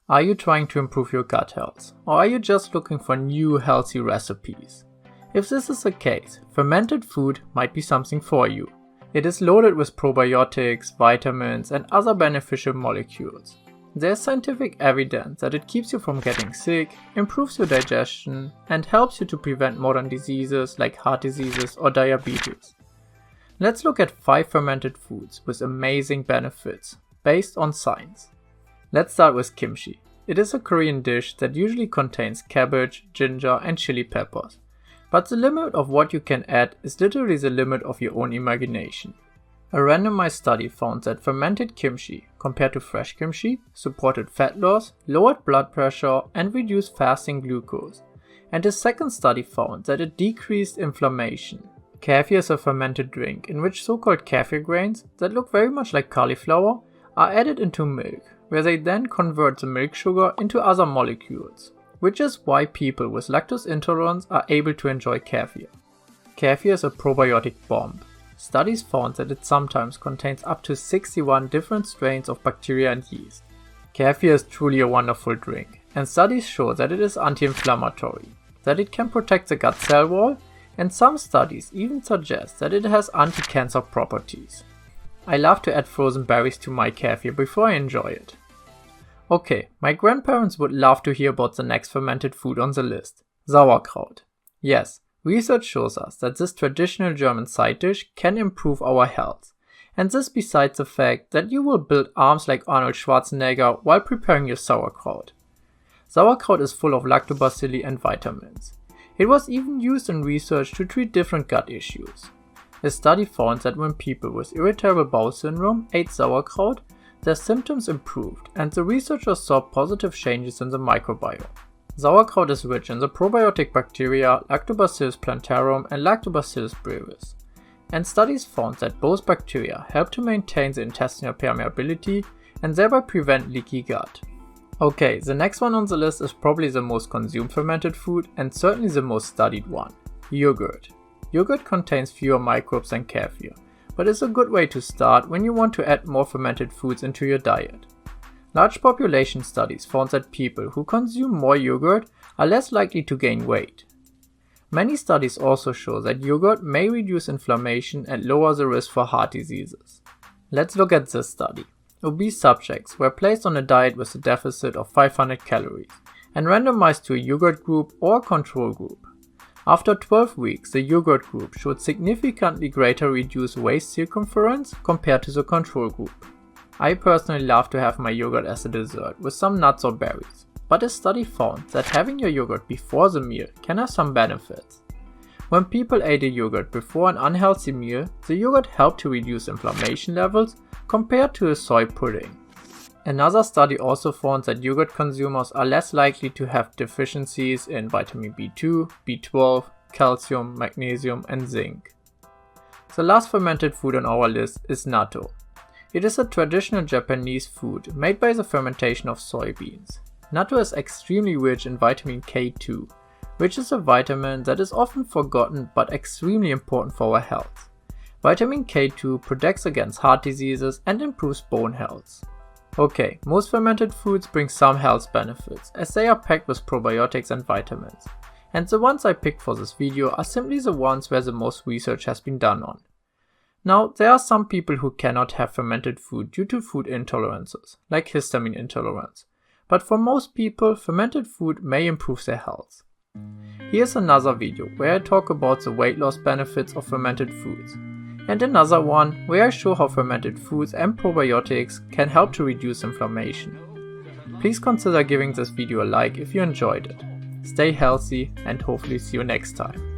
Are you trying to improve your gut health, or are you just looking for new healthy recipes? If this is the case, fermented food might be something for you. It is loaded with probiotics, vitamins, and other beneficial molecules. There is scientific evidence that it keeps you from getting sick, improves your digestion, and helps you to prevent modern diseases like heart diseases or diabetes. Let's look at 5 fermented foods with amazing benefits, based on science. Let's start with kimchi. It is a Korean dish that usually contains cabbage, ginger, and chili peppers. But the limit of what you can add is literally the limit of your own imagination. A randomized study found that fermented kimchi, compared to fresh kimchi, supported fat loss, lowered blood pressure, and reduced fasting glucose. And a second study found that it decreased inflammation. Kefir is a fermented drink in which so-called kefir grains, that look very much like cauliflower, are added into milk, where they then convert the milk sugar into other molecules, which is why people with lactose intolerance are able to enjoy kefir. Kefir is a probiotic bomb. Studies found that it sometimes contains up to 61 different strains of bacteria and yeast. Kefir is truly a wonderful drink, and studies show that it is anti-inflammatory, that it can protect the gut cell wall, and some studies even suggest that it has anti-cancer properties. I love to add frozen berries to my kefir before I enjoy it. Okay, my grandparents would love to hear about the next fermented food on the list, Sauerkraut. Yes, research shows us that this traditional German side dish can improve our health, and this besides the fact that you will build arms like Arnold Schwarzenegger while preparing your sauerkraut. Sauerkraut is full of lactobacilli and vitamins. It was even used in research to treat different gut issues. A study found that when people with irritable bowel syndrome ate sauerkraut, their symptoms improved, and the researchers saw positive changes in the microbiome. Sauerkraut is rich in the probiotic bacteria Lactobacillus plantarum and Lactobacillus brevis, and studies found that both bacteria help to maintain the intestinal permeability and thereby prevent leaky gut. Okay, the next one on the list is probably the most consumed fermented food and certainly the most studied one, yogurt. Yogurt contains fewer microbes than kefir, but is a good way to start when you want to add more fermented foods into your diet. Large population studies found that people who consume more yogurt are less likely to gain weight. Many studies also show that yogurt may reduce inflammation and lower the risk for heart diseases. Let's look at this study. Obese subjects were placed on a diet with a deficit of 500 calories and randomized to a yogurt group or a control group. After 12 weeks, the yogurt group showed significantly greater reduced waist circumference compared to the control group. I personally love to have my yogurt as a dessert with some nuts or berries, but a study found that having your yogurt before the meal can have some benefits. When people ate a yogurt before an unhealthy meal, the yogurt helped to reduce inflammation levels compared to a soy pudding. Another study also found that yogurt consumers are less likely to have deficiencies in vitamin B2, B12, calcium, magnesium, and zinc. The last fermented food on our list is natto. It is a traditional Japanese food made by the fermentation of soybeans. Natto is extremely rich in vitamin K2, which is a vitamin that is often forgotten but extremely important for our health. Vitamin K2 protects against heart diseases and improves bone health. Okay, most fermented foods bring some health benefits as they are packed with probiotics and vitamins, and the ones I picked for this video are simply the ones where the most research has been done on. Now, there are some people who cannot have fermented food due to food intolerances, like histamine intolerance, but for most people, fermented food may improve their health. Here's another video where I talk about the weight loss benefits of fermented foods, and another one where I show how fermented foods and probiotics can help to reduce inflammation. Please consider giving this video a like if you enjoyed it. Stay healthy and hopefully see you next time.